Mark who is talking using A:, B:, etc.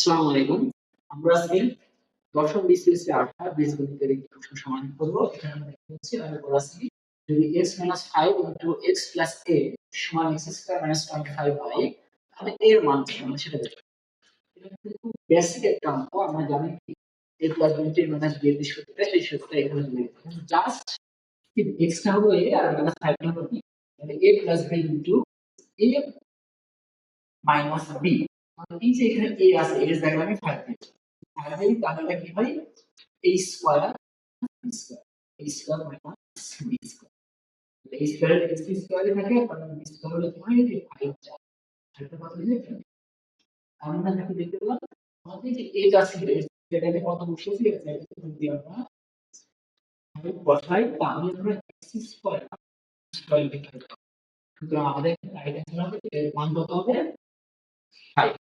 A: আসসালামু আলাইকুম। আমরা আজকে দশম বিসিএস এর ৮ বীজগণিতের একটি প্রশ্ন সমাধান করব। এখানে আমরা দেখতে পাচ্ছি আমি বলা আছে যদি x - 5 x + a সমান x² - 25 হয় তাহলে a এর মান কত আমরা সেটা দেখব। এটা কিন্তু খুব বেসিক একটা অঙ্ক। আমরা জানি কি a + b - b এর সূত্রটা সেই সূত্রটা এখানে লিখব। জাস্ট x টা হলো a আর -5 টা হলো b। তাহলে a + b a - b মানে এই যে এখানে a আছে এর জায়গায় আমি 5 দিচ্ছি। তাহলে কি হয় a square a square minus b square a square x স্কয়ারে থাকে কারণ b স্কয়ার হলো কি হয় যে 5 টা সেটা কত হয়ে যাবে আমরা নাকি দেখতে পেলাম আমাদের যে a আছে সেটাকে কত বসিয়েছি এটাকে যদি আমরা 5 বসাই তাহলে আমরা x স্কয়ার স্কয়ার লিখতে পারবো। সুতরাং আমাদের রাইট অ্যান্সার হবে এর মান কত হবে 5